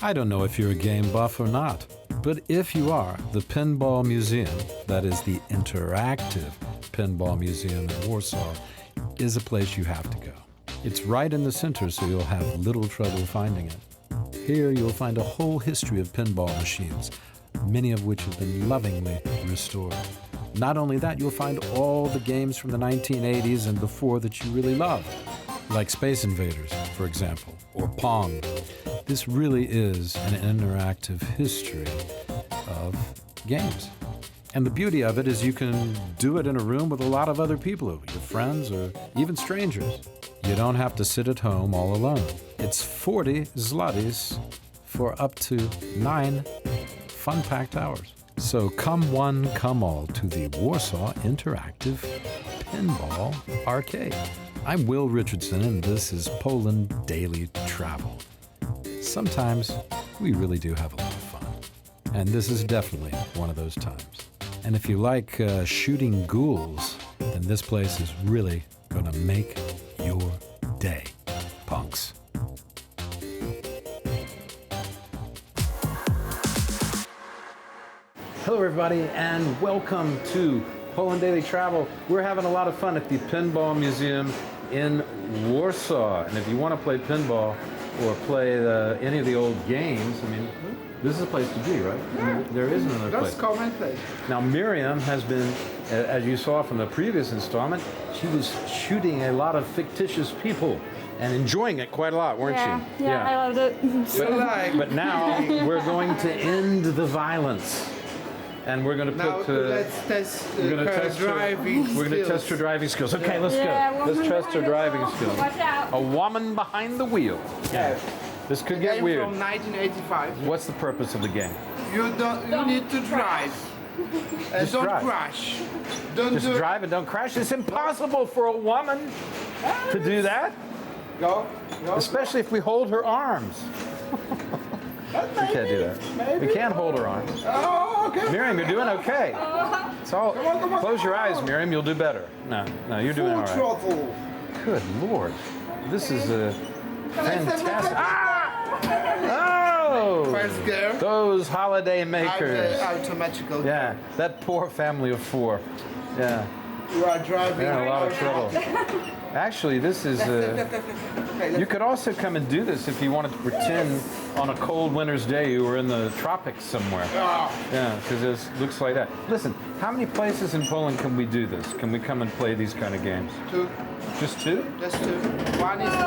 I don't know if you're a game buff or not, but if you are, the Pinball Museum, that is the interactive Pinball Museum in Warsaw, is a place you have to go. It's right in the center, so you'll have little trouble finding it. Here you'll find a whole history of pinball machines, many of which have been lovingly restored. Not only that, you'll find all the games from the 1980s and before that you really love, like Space Invaders, for example, or Pong. This really is an interactive history of games. And the beauty of it is you can do it in a room with a lot of other people, your friends or even strangers. You don't have to sit at home all alone. It's 40 zlotys for up to 9 fun-packed hours. So come one, come all to the Warsaw Interactive Pinball Arcade. I'm Will Richardson, and this is Poland Daily Travel. Sometimes we really do have a lot of fun, and this is definitely one of those times. And if you like shooting ghouls, then this place is really going to make your day, punks. Hello everybody, and welcome to Poland Daily Travel. We're having a lot of fun at the Pinball Museum in Warsaw. And if you want to play pinball or play any of the old games, I mean, this is a place to be, right? Yeah. I mean, there isn't another place. Just come and play. Now, Miriam has been, as you saw from the previous installment, she was shooting a lot of fictitious people and enjoying it quite a lot, weren't you? Yeah, I loved it. But now we're going to end the violence. And we're going to put. Let's test her driving skills. We're going to test her driving skills. Okay, let's go. Let's test her driving skills. Watch out. A woman behind the wheel. Yeah. This could get weird. From 1985. What's the purpose of the game? You need to drive. And don't drive. crash. Just drive and don't crash. It's impossible for a woman to do that. Go. Especially if we hold her arms. We can't do that. We can't hold her arms. Oh, okay. Miriam, you're doing okay. It's all. Come on. Close your eyes, Miriam. You'll do better. No, you're doing all right. Throttle. Good Lord. This is a fantastic. Ah! Oh! First gear. Those holiday makers. Automatical. Yeah, that poor family of 4. Yeah. You are driving. They're in a lot of trouble. Actually, this is. You could also come and do this if you wanted to pretend on a cold winter's day you were in the tropics somewhere. Yeah, because it looks like that. Listen, how many places in Poland can we do this? Can we come and play these kind of games? 2. Just 2? Just 2. One is in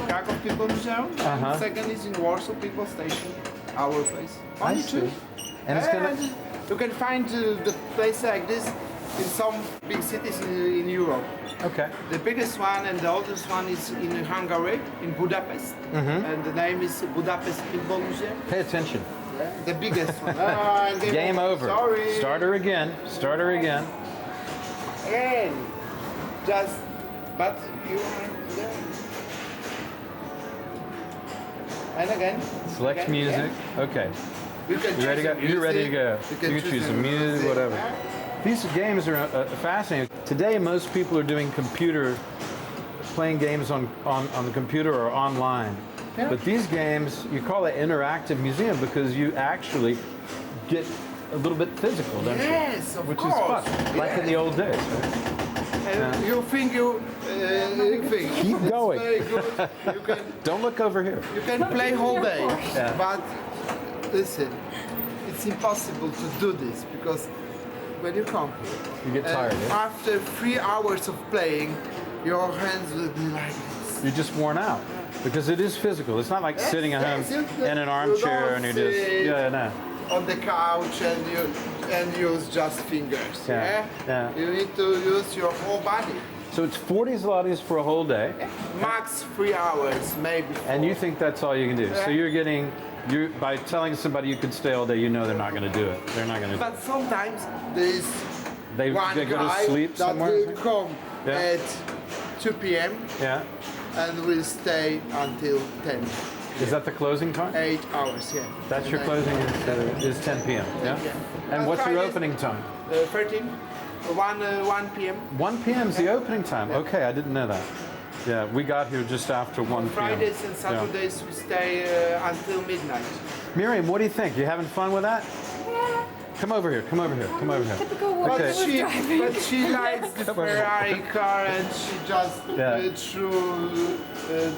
Krakow People Museum. Uh-huh. Second is in Warsaw People Station, our place. Only 2. And it's gonna. You can find the place like this in some big cities in Europe. Okay. The biggest one and the oldest one is in Hungary, in Budapest. And the name is Budapest Pinball Museum. Pay attention. The biggest one. Game over. Sorry. Start her again. Start her again. Again. But you are there. And again. Select again. music. Yeah. Okay. You ready to go? You're ready to go. You can choose some music, whatever. These games are fascinating. Today, most people are doing playing games on the computer or online. Yeah. But these games, you call it interactive museum because you actually get a little bit physical, don't you? Yes, of Which course. is fun, like in the old days. Right? You think Keep it's going. very good. You can, Don't look over here. you can play whole day, Yeah. but listen, it's impossible to do this because when you come here, You get tired, yeah? after 3 hours of playing, your hands will be like this. You're just worn out because it is physical. It's not like sitting at home in an armchair and you're just no. On the couch and use just fingers. Yeah. You need to use your whole body. So it's 40 zlotys for a whole day, Max 3 hours, maybe 4. and you think that's all you can do. So you're by telling somebody you could stay all day, you know they're not going to do it. They're not going to. But sometimes there is They go to sleep that somewhere. will come Yeah. at 2 p.m. Yeah. and will stay until 10. Is that the closing time? 8 hours, yeah. That's your closing is 10 p.m. Yeah. Yeah. And what's your Fridays, opening time? 13, 1 p.m. 1 p.m. is the opening time. Okay, I didn't know that. Yeah, we got here just after 1 p.m. Fridays and Saturdays we stay until midnight. Miriam, what do you think? You having fun with that? Yeah. Come over here, come over here, come over here. Typical woman Okay. was driving. But she likes the Ferrari car and she just threw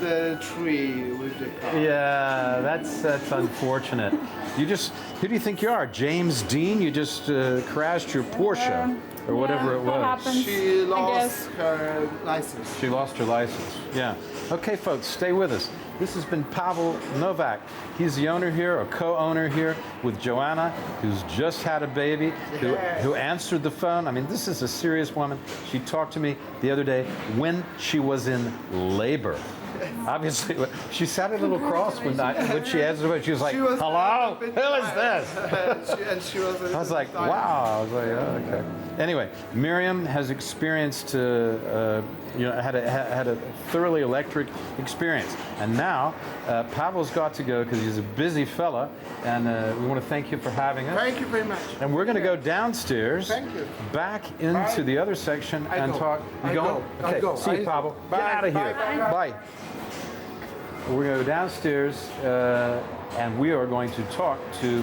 the tree with the car. Yeah, that's unfortunate. Who do you think you are? James Dean? You just crashed your Porsche or whatever it that was. happens. She I lost guess. her license. She lost her license. Yeah. Okay, folks, stay with us. This has been Pavel Novak. He's the owner here, or co-owner here, with Joanna, who's just had a baby, who answered the phone. I mean, this is a serious woman. She talked to me the other day when she was in labor. Obviously, she sat a little cross when she answered it. She was like, "Hello, who is this?" And she was. I was like, "Wow!" I was like, "Oh, okay." Anyway, Miriam has experienced, had a thoroughly electric experience, and now Pavel's got to go because he's a busy fella, and we want to thank you for having us. Thank you very much. And we're going to go downstairs, Thank you. back into the other section and talk. You going? Okay. See you, Pavel. Get out of here. Bye. We're going to go downstairs, and we are going to talk to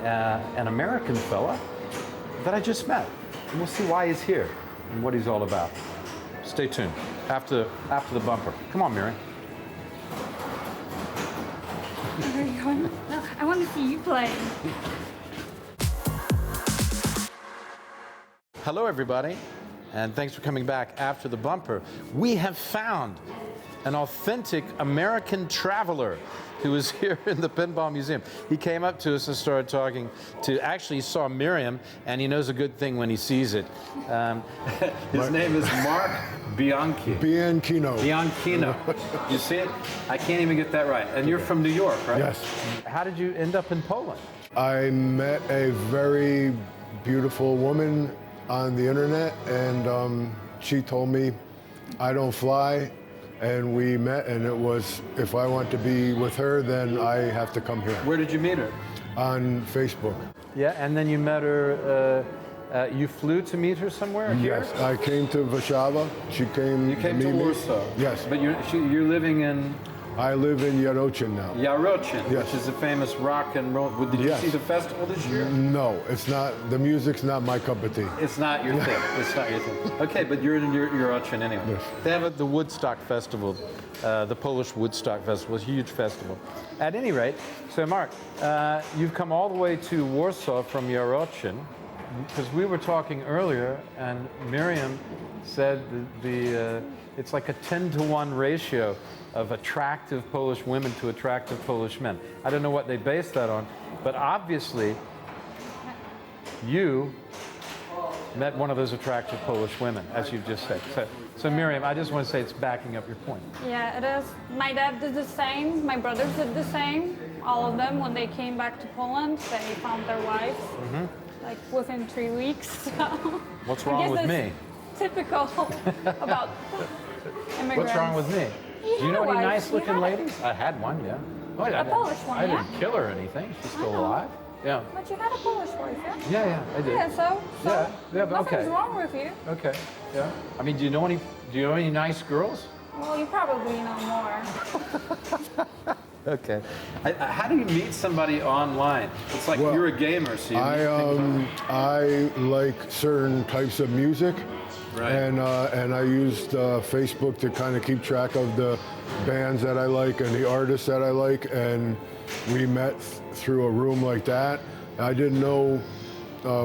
an American fella that I just met. And we'll see why he's here and what he's all about. Stay tuned after the bumper. Come on, Miriam. Where are you going? No, I want to see you play. Hello, everybody, and thanks for coming back after the bumper. We have found an authentic American traveler who is here in the Pinball Museum. He came up to us and started talking he saw Miriam, and he knows a good thing when he sees it. His name is Mark Bianchi. Bianchino. Bianchino. You see it? I can't even get that right. And you're from New York, right? Yes. How did you end up in Poland? I met a very beautiful woman on the internet, and she told me I don't fly, and we met, and it was, if I want to be with her, then I have to come here. Where did you meet her? On Facebook. Yeah, and then you met her, you flew to meet her somewhere here? Yes, I came to Warszawa. She came You came meet to me. Warsaw. Yes. But you're living in I live in Yarochin now. Yarochin, Yes. which is a famous rock and roll. Did you Yes. see the festival this year? No, it's not, the music's not my cup of tea. It's not your thing. It's not your thing. Okay, but you're in Yarochin anyway. Yes. They have the Woodstock Festival, the Polish Woodstock Festival, a huge festival. At any rate, so Mark, you've come all the way to Warsaw from Yarochin, because we were talking earlier, and Miriam said it's like a 10-to-1 ratio of attractive Polish women to attractive Polish men. I don't know what they base that on, but obviously you met one of those attractive Polish women, as you've just said. So Miriam, I just want to say it's backing up your point. Yeah, it is. My dad did the same. My brothers did the same. All of them, when they came back to Poland, they found their wives, like within 3 weeks. So What's I wrong guess with that's me? Typical about immigrants. What's wrong with me? You Do you know had a any wife. nice looking You had- ladies? I had one, yeah. Oh, I didn't- Polish one, I yeah? didn't kill her or anything. She's still know. alive. Yeah. But you had a Polish wife, yeah? Yeah, I did. Yeah, so Yeah, but nothing's okay. wrong with you. Okay. Yeah. I mean, do you know any nice girls? Well, you probably know more. Okay. How do you meet somebody online? It's like Well, you're a gamer, so you meet I like certain types of music, Right. and I used Facebook to kind of keep track of the bands that I like and the artists that I like, and we met through a room like that. I didn't know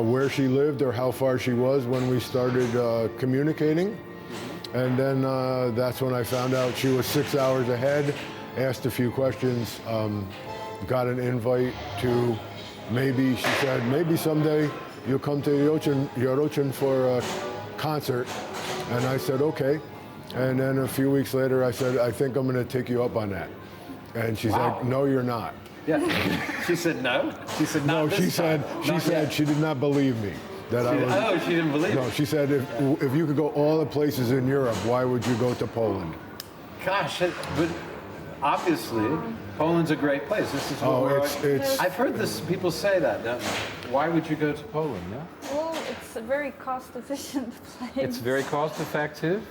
where she lived or how far she was when we started communicating, and then that's when I found out she was 6 hours ahead. Asked a few questions, got an invite to she said, maybe someday you'll come to Yarochin for a concert. And I said, okay. And then a few weeks later, I said, I think I'm going to take you up on that. And she's like, no, you're not. Yeah. She said no? She said No, not she this said, time. she Not said yet. she did not believe me. That I was, Oh, she didn't believe no, it. she said, if you could go all the places in Europe, why would you go to Poland? Gosh, but obviously, Poland's a great place. This is what Oh, we're it's I've heard this. People say that. Don't they? Why would you go to Poland? Yeah. Well, a very cost-efficient place. It's very cost-effective,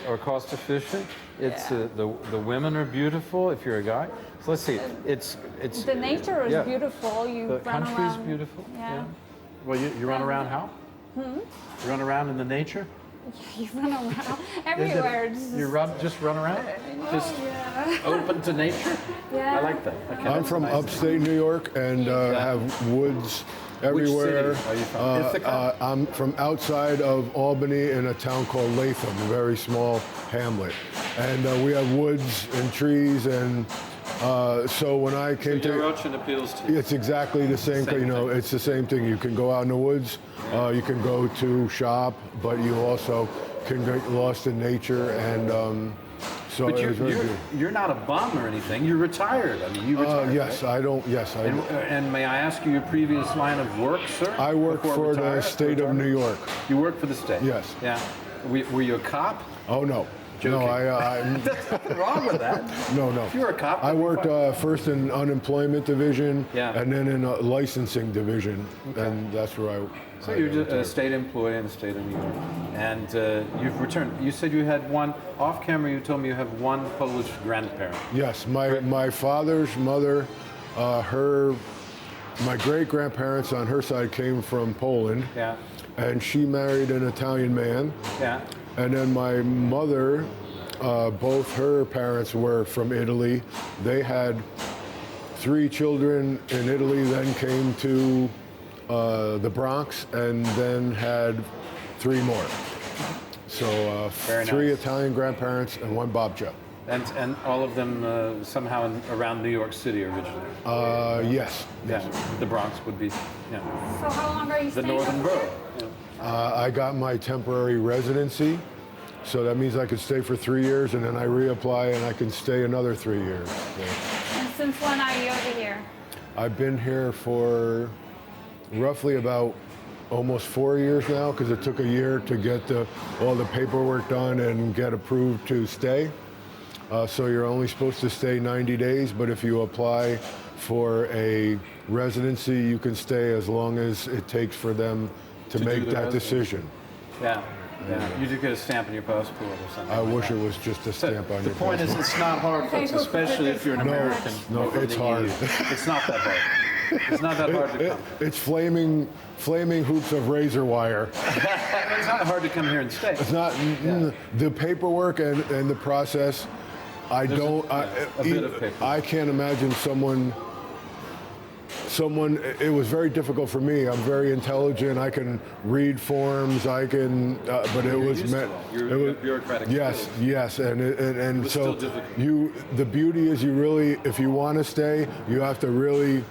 or cost-efficient. It's Yeah. the women are beautiful. If you're a guy, so let's see. It's The nature is yeah. beautiful. You The run country is around. beautiful. Yeah. Well, you run around how? You run around in the nature. You run around everywhere. Just run around. Just Yeah. open to nature. Yeah. I like that. Okay, I'm that's from nice. upstate New York and have woods everywhere. Which city are you from? Ithaca? I'm from outside of Albany in a town called Latham, a very small hamlet. And we have woods and trees, and so when I came Your to... ocean appeals to you. It's exactly the same thing, it's the same thing. You can go out in the woods, you can go to shop, but you also can get lost in nature, and so But it was very good. you're not a bum or anything. You're retired. I mean, you retired. Yes, right? I don't, yes, I... And may I ask you your previous line of work, sir? I work Before for the state of retirement? New York. You work for the state? Yes. Yeah. Were you a cop? Oh, no. Joking. No, I There's nothing wrong with that. no. If you were a cop, I that'd be worked fine. first in unemployment division, Yeah. and then in a licensing division, and that's where I... So you're just a state employee in the state of New York, and you've returned. You said you had one, off camera you told me you have one Polish grandparent. Yes, my father's mother, my great-grandparents on her side came from Poland, Yeah, and she married an Italian man. yeah. And then my mother, both her parents were from Italy. They had 3 children in Italy, then came to the Bronx, and then had 3 more. So Very 3 nice. Italian grandparents and 1 Babcia. And all of them somehow around New York City originally. Yes. Yeah, the Bronx would be, yeah, So how long are you the staying northern over there? borough. Yeah. I got my temporary residency, so that means I could stay for 3 years, and then I reapply, and I can stay another 3 years. So And since when are you over here? I've been here for roughly about almost 4 years now, because it took a year to get all the paperwork done and get approved to stay. So you're only supposed to stay 90 days, but if you apply for a residency, you can stay as long as it takes for them to do make the that residency. decision. Yeah, yeah. You do get a stamp in your passport or something. I like wish that. it was just a stamp on The your point is, passport. it's not hard, folks, especially if you're an American. no, from it's the hard. EU. It's not that hard. It's not that hard to come. It's flaming hoops of razor wire. It's not hard to come here and stay. It's not the paperwork and the process. I There's don't. a bit of paperwork. I can't imagine someone. It was very difficult for me. I'm very intelligent. I can read forms. I can, but it was used to meant. it. You're bureaucratic Yes, skills. yes, and was so still difficult. the beauty is you really, if you want to stay, you have to really,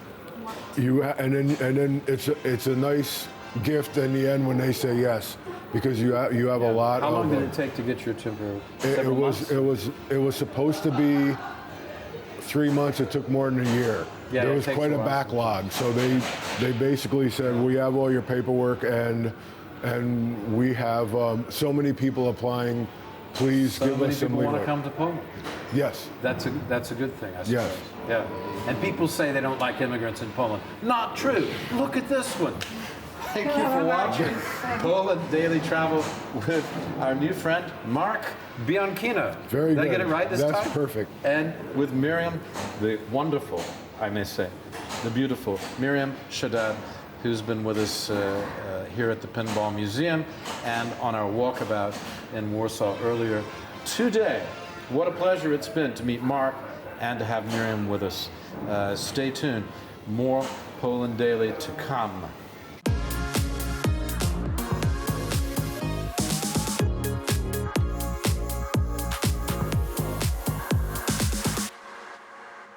and then it's a nice gift in the end when they say yes, because you have a lot. How long of did it take to get your temporary? it Several months? it was supposed to be 3 months. It took more than a year. Yeah, There it was takes quite a a while. backlog. So they basically said, we have all your paperwork and we have so many people applying. Please So give many us some people want to leeway. come to Poland. Yes. That's a good thing, I suppose. Yes. Yeah. And people say they don't like immigrants in Poland. Not true. Look at this one. Thank you for watching Poland Daily Travel with our new friend, Mark Bianchino. Very Did I good. get it right this time? That's perfect. And with Miriam, the wonderful, I may say, the beautiful Miriam Shaded, who's been with us here at the Pinball Museum and on our walkabout in Warsaw earlier today. What a pleasure it's been to meet Mark and to have Miriam with us. Stay tuned. More Poland Daily to come.